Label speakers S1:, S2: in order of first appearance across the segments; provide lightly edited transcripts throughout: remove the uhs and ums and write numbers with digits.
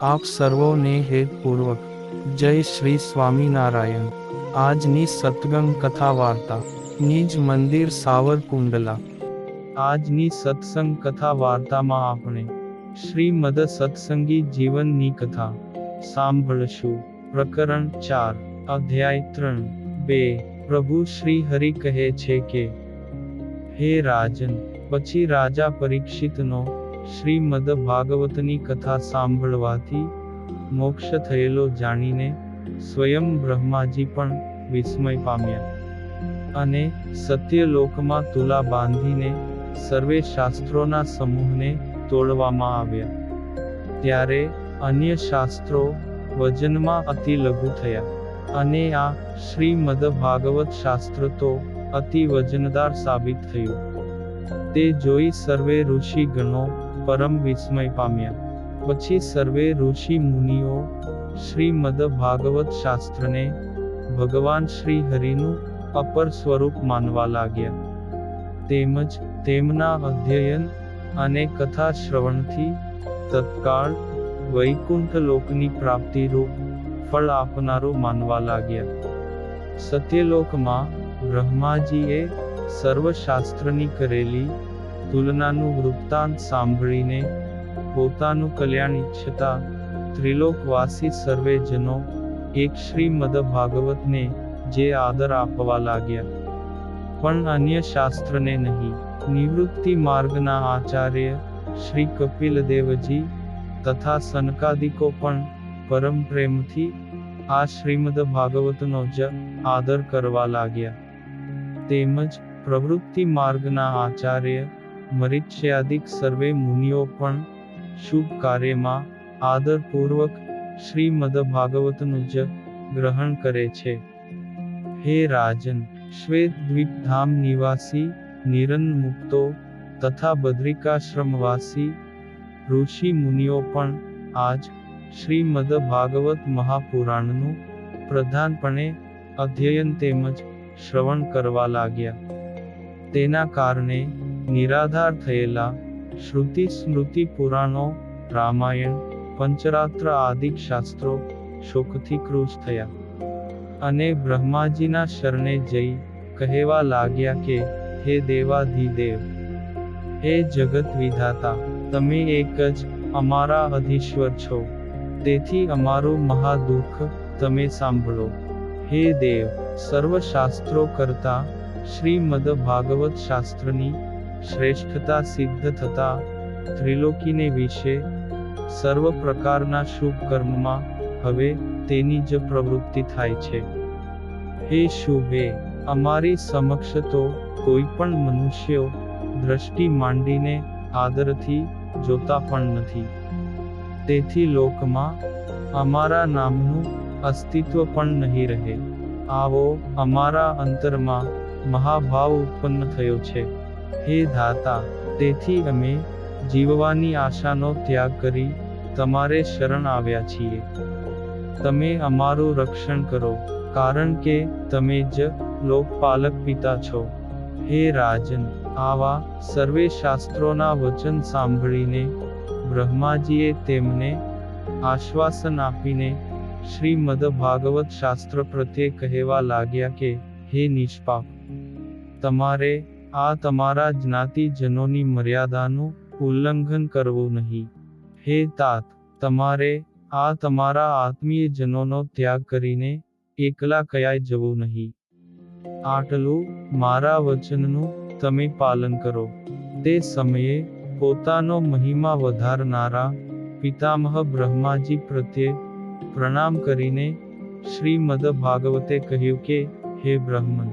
S1: આપ સર્વોને હેતપૂર્વક જય શ્રી સ્વામિનારાયણ। આજની સત્સંગ કથા વાર્તા નિજ મંદિર સાવરકુંડલા। આજની સત્સંગ કથા વાર્તામાં આપણે શ્રીમદ સત્સંગી જીવનની કથા સાંભળશું। પ્રકરણ 4 અધ્યાય 3 પ્રભુ શ્રી હરિ કહે છે કે, હે રાજન, પછી રાજા પરીક્ષિતનો શ્રીમદ ભાગવતની કથા સાંભળવાથી મોક્ષ થયેલો જાણીને સ્વયં બ્રહ્માજી પણ વિસ્મય પામ્યા અને સત્યલોકમાં તુલા બાંધીને સર્વે શાસ્ત્રોના સમૂહને તોડવામાં આવ્યા। ત્યારે અન્ય શાસ્ત્રો વજનમાં અતિ લઘુ થયા અને આ શ્રીમદ ભાગવત શાસ્ત્ર તો અતિ વજનદાર સાબિત થયું। તે જોઈ સર્વે ઋષિ ગણો પરમ વિસ્મય પામ્યા। પછી સર્વે ઋષિ મુનિઓ શ્રીમદ ભાગવત શાસ્ત્રને ભગવાન શ્રી હરિનું અપર સ્વરૂપ માનવા લાગ્યા। તેમજ તેમના અધ્યયન અને કથા શ્રવણથી તત્કાળ વૈકુંઠ લોકની પ્રાપ્તિરૂપ ફળ આપનારું માનવા લાગ્યા। સત્યલોકમાં બ્રહ્માજીએ સર્વશાસ્ત્રની કરેલી તુલનાનું વૃત્તાંત સાંભળીને પોતાનું કલ્યાણ ઈચ્છતા ત્રિલોકવાસી સર્વે જનો એક શ્રીમદ ભાગવતને જે આદર આપવા લાગ્યા, પણ અન્ય શાસ્ત્રને નહીં। નિવૃત્તિ માર્ગના આચાર્ય શ્રી કપિલદેવજી તથા સનકાદિકો પણ પરમ પ્રેમથી આ શ્રીમદ ભાગવતનો જ આદર કરવા લાગ્યા। તેમજ પ્રવૃત્તિ માર્ગના આચાર્ય મરીચ્યાદિક સર્વે મુનિઓ પણ શુભ કાર્યમાં આદરપૂર્વક શ્રીમદ ભાગવતનું જ ગ્રહણ કરે છે। હે રાજન, શ્વેતદ્વીપ ધામ નિવાસી નિરંજનમુક્તો તથા બદ્રિકાશ્રમવાસી ઋષિ મુનિઓ પણ આજ શ્રીમદ ભાગવત મહાપુરાણનું પ્રધાનપણે અધ્યયન તેમજ શ્રવણ કરવા લાગ્યા। તેના કારણે નિરાધાર થયેલા શ્રુતિ સ્મૃતિ પુરાણો, રામાયણ, પંચરાત્ર આદિક શાસ્ત્રો શોકથી કૃશ થયા અને બ્રહ્માજીના શરણે જઈ કહેવા લાગ્યા કે, હે દેવાધિદેવ, હે જગત વિધાતા, તમે એક જ અમારા અધીશ્વર છો, તેથી અમારું મહાદુઃખ તમે સાંભળો। હે દેવ, સર્વ શાસ્ત્રો કરતા શ્રીમદ ભાગવત શાસ્ત્રની શ્રેષ્ઠતા સિદ્ધ થતા ત્રિલોકીને વિશે સર્વ પ્રકારના શુભ કર્મમાં હવે તેની જ પ્રવૃત્તિ થાય છે। હે શુભે, અમારી સમક્ષ તો કોઈ પણ મનુષ્યો દ્રષ્ટિ માંડીને આદરથી જોતા પણ નથી। તેથી લોકમાં અમારા નામનું અસ્તિત્વ પણ નહીં રહે। આવો અમારા અંતરમાં મહાભાવ ઉત્પન્ન થયો છે। હે ધાતા, તેથી અમે જીવવાની આશાનો ત્યાગ કરી તમારે શરણ આવ્યા છીએ। તમે અમારું રક્ષણ કરો, કારણ કે તમે જ લોકપાલક પિતા છો। હે રાજન, આવા સર્વે શાસ્ત્રોના વચન સાંભળીને બ્રહ્માજીએ તેમને આશ્વાસન આપીને શ્રીમદ ભાગવત શાસ્ત્ર પ્રત્યે કહેવા લાગ્યા કે, હે નિષ્પાપ, તમારે આ તમારા જ્ઞાતિજનોની મર્યાદાનું ઉલ્લંઘન કરવું નહીં। હે તાત, તમારે આ તમારા આત્મીયજનોનો ત્યાગ કરીને એકલા કયાય જવું નહીં। આટલું મારા વચનનું તમે પાલન કરો। તે સમયે પોતાનો મહિમા વધારનારા પિતામહ બ્રહ્માજી પ્રત્યે પ્રણામ કરીને શ્રીમદ ભાગવતે કહ્યું કે, હે બ્રહ્મન,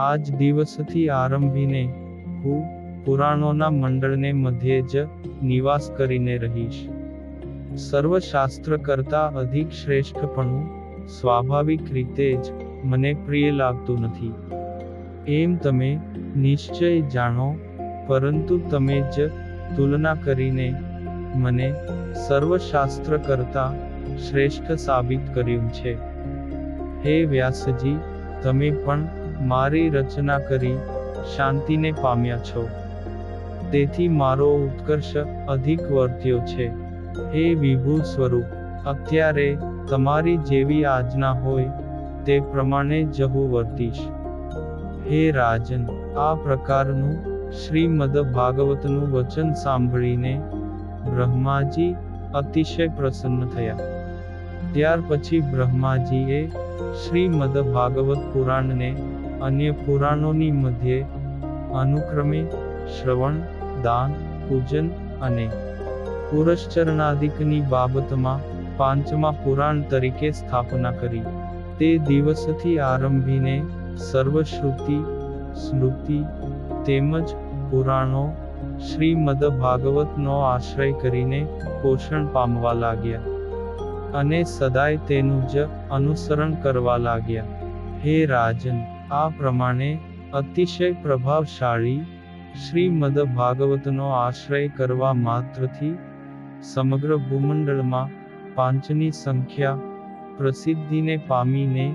S1: આજ દિવસથી આરંભીને હું પુરાણોના મંડળને મધ્યે જ નિવાસ કરીને રહીશ। સર્વ શાસ્ત્ર કરતા અધિક શ્રેષ્ઠપણું સ્વાભાવિક રીતે જ મને પ્રિય લાગતું નથી, એમ તમે નિશ્ચય જાણો, પરંતુ તમે જ તુલના કરીને મને સર્વ શાસ્ત્ર કરતા શ્રેષ્ઠ સાબિત કર્યું છે। હે વ્યાસજી, તમે પણ મારી રચના કરી શાંતિને પામ્યા છો, તેથી મારો ઉત્કર્ષ અધિક વર્ત્યો છે। હે વિભુ સ્વરૂપ, અત્યારે તમારી જેવી આજ્ઞા હોય તે પ્રમાણે જ હું વર્તીશ. હે રાજન, આ પ્રકારનું શ્રીમદ ભાગવતનું વચન સાંભળીને બ્રહ્માજી અતિશય પ્રસન્ન થયા. ત્યાર પછી બ્રહ્માજીએ શ્રીમદ ભાગવત પુરાણને અન્ય પુરાણોની મધ્યે અનુક્રમે શ્રવણ, દાન, પૂજન અને પુરશ્ચરણાદિકની બાબતમાં પાંચમા પુરાણ તરીકે સ્થાપના કરી. તે દિવસથી આરંભીને સર્વશ્રુતિ, સ્મૃતિ તેમજ પુરાણો શ્રીમદ ભાગવતનો આશ્રય કરીને પોષણ પામવા લાગ્યા અને સદાય તેનું જ અનુસરણ કરવા લાગ્યા. હે રાજન, આ પ્રમાણે અતિશય પ્રભાવશાળી શ્રીમદ ભાગવતનો આશ્રય કરવા માત્રથી સમગ્ર ભૂમંડળમાં પાંચની સંખ્યા પ્રસિદ્ધિને પામીને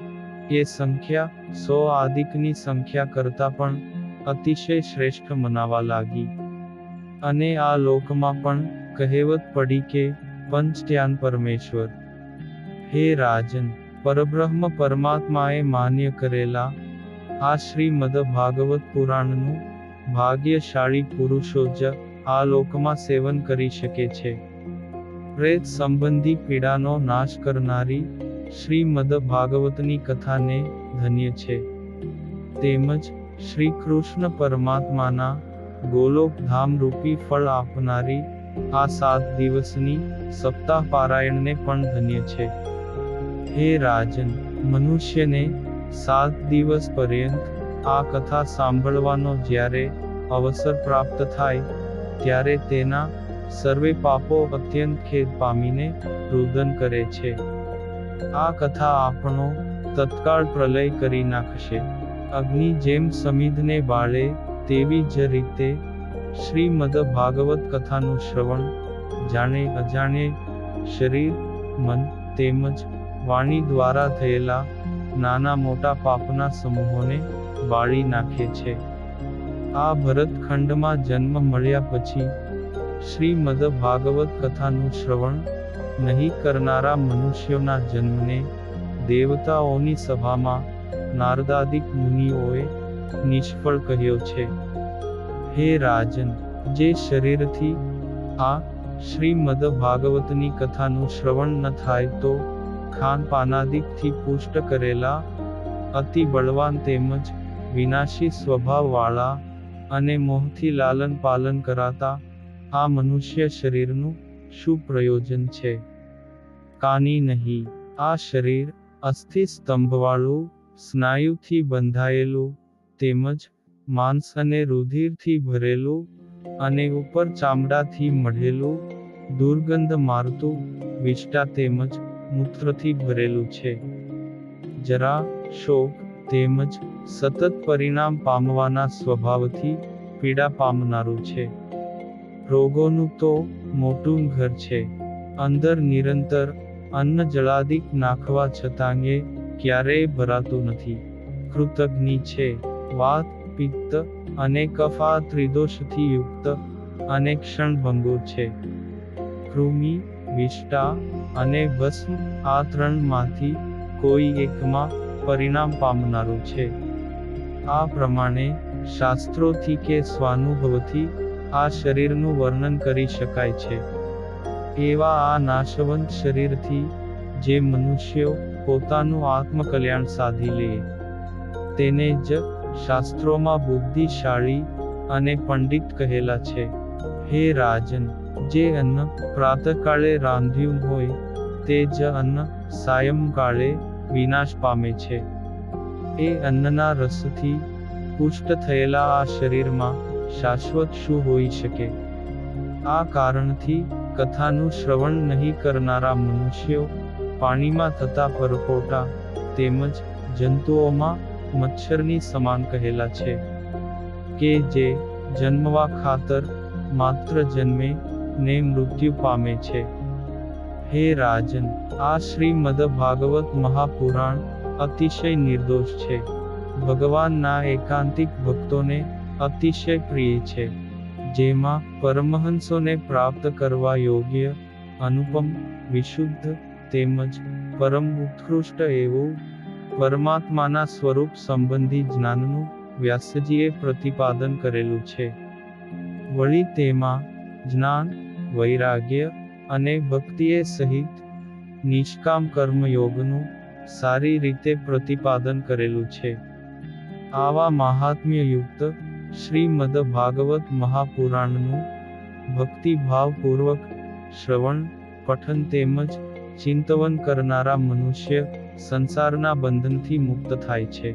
S1: એ સંખ્યા 100 આદિકની સંખ્યા કરતાં પણ અતિશય શ્રેષ્ઠ મનાવા લાગી. અને આ લોકમાં પણ કહેવત પડી કે પંચત્યાન પરમેશ્વર. હે રાજન, પરબ્રહ્મ પરમાત્માએ માન્ય કરેલા આ શ્રીમદ ભાગવત પુરાણનું ભાગ્યશાળી પુરુષો જ આ લોકમાં સેવન કરી શકે છે. પ્રેત સંબંધી પીડાનો નાશ કરનારી શ્રીમદ ભાગવતની કથાને ધન્ય છે. તેમજ શ્રી કૃષ્ણ પરમાત્માના ગોલોકધામ રૂપી ફળ આપનારી આ 7 દિવસની સપ્તાહ પારાયણને પણ ધન્ય છે. હે રાજન, મનુષ્યને 7 દિવસ પર્યંત આ કથા સાંભળવાનો જ્યારે અવસર પ્રાપ્ત થાય ત્યારે તેના સર્વે પાપો અત્યંત ખેદ પામીને રુદન કરે છે. આ કથા આપણો તત્કાળ પ્રલય કરી નાખશે. અગ્નિ જેમ સમિધને બાળે તેવી જ રીતે શ્રીમદ ભાગવત કથાનું શ્રવણ જાણે અજાણે શરીર, મન તેમજ વાણી દ્વારા થયેલા નાના મોટા પાપના સમૂહોને બાળી નાખે છે. આ ભરતખંડમાં જન્મ મળ્યા પછી શ્રીમદ ભાગવત કથાનું શ્રવણ નહીં કરનારા મનુષ્યોના જન્મને દેવતાઓની સભામાં નારદાદિક મુનિઓએ નિષ્ફળ કહ્યો છે. હે રાજન, જે શરીરથી આ શ્રીમદ ભાગવતની કથાનું શ્રવણ ન થાય તો ખાનપાનાદિકથી પુષ્ટ કરેલા અતિ બળવાન તેમજ વિનાશી સ્વભાવવાળા અને મોહથી લાલન પાલન કરાતા આ મનુષ્ય શરીરનું શું પ્રયોજન છે? કાની નહીં. આ શરીર અસ્થિ સ્તંભવાળું, સ્નાયુથી બંધાયેલું તેમજ માંસ અને રુધિરથી ભરેલું અને ઉપર ચામડાથી મઢેલું, દુર્ગંધ મારતું, વિષ્ટા તેમજ મૂત્રથી ભરેલું છે. જરા, શોક તેમજ સતત પરિણામ પામવાના સ્વભાવથી પીડા પામનારું છે. રોગોનું તો મોટું ઘર છે. અંદર નિરંતર અન્ન જળાદિક નાખવા છતાંયે ક્યારેય ભરાતું નથી. કૃતજ્ઞ છે. વાત, પિત્ત અને કફ આ ત્રિદોષથી યુક્ત અને ક્ષણભંગુર છે. કૃમિ, વિષ્ટા અને ભસ્મ આ 3માંથી કોઈ એકમાં પરિણામ પામનારું છે. આ પ્રમાણે શાસ્ત્રોથી કે સ્વાનુભવથી આ શરીરનું વર્ણન કરી શકાય છે. એવા આ નાશવંત શરીરથી જે મનુષ્યો પોતાનું આત્મકલ્યાણ સાધી લે તેને જ શાસ્ત્રોમાં બુદ્ધિશાળી અને પંડિત કહેલા છે. હે રાજન, જે અન્ન પ્રાતઃકાળે રાંધ્યું હોય તે જ અન્ન સાયંકાળે વિનાશ પામે છે. એ અન્નના રસથી પુષ્ટ થયેલા આ શરીરમાં શાશ્વત શું હોઈ શકે? આ કારણથી કથાનું શ્રવણ નહીં કરનારા મનુષ્યો પાણીમાં થતા પરપોટા તેમજ જંતુઓમાં મચ્છરની સમાન કહેલા છે, કે જે જન્મવા ખાતર માત્ર જન્મે ને મૃત્યુ પામે છે. હે રાજન, આ શ્રીમદ ભાગવત મહાપુરાણ અતિશય નિર્દોષ છે. ભગવાનના એકાંતિક ભક્તોને અતિશય પ્રિય છે. જેમાં પરમહંસોને પ્રાપ્ત કરવા યોગ્ય અનુપમ, વિશુદ્ધ તેમજ પરમ ઉત્કૃષ્ટ એવું પરમાત્માના સ્વરૂપ સંબંધી જ્ઞાનનું વ્યાસજીએ પ્રતિપાદન કરેલું છે. વળી તેમાં જ્ઞાન, વૈરાગ્ય અને ભક્તિએ સહિત નિષ્કામ કર્મયોગનું સારી રીતે પ્રતિપાદન કરેલું છે. આવા મહાત્મ્યયુક્ત શ્રીમદ ભાગવત મહાપુરાણનું ભક્તિભાવપૂર્વક શ્રવણ, પઠન તેમજ ચિંતવન કરનારા મનુષ્ય સંસારના બંધનથી મુક્ત થાય છે.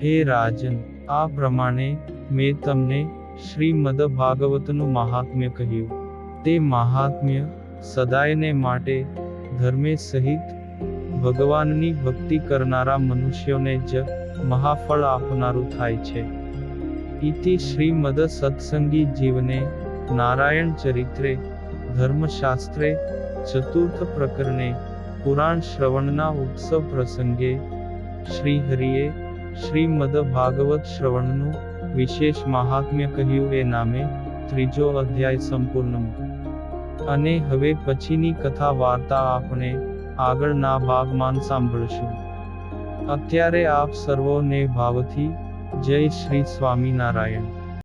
S1: હે રાજન, આ પ્રમાણે મેં તમને શ્રીમદ ભાગવતનું મહાત્મ્ય કહ્યું. તે મહાત્મ્ય સદાયને માટે ધર્મે સહિત ભગવાનની ભક્તિ કરનારા મનુષ્યોને જ મહાફળ આપનારું થાય છે. ઇતિ શ્રીમદ સત્સંગી જીવને નારાયણ ચરિત્રે ધર્મશાસ્ત્રે ચતુર્થ પ્રકરણે પુરાણ શ્રવણના ઉત્સવ પ્રસંગે શ્રીહરિએ શ્રીમદ ભાગવત શ્રવણનું વિશેષ મહાત્મ્ય કહ્યું એ નામે ત્રીજો અધ્યાય સંપૂર્ણ. અને હવે પછીની કથા વાર્તા આપણે આગળના ભાગમાં સાંભળશું. અત્યારે આપ સર્વોને ભાવથી જય શ્રી સ્વામિનારાયણ.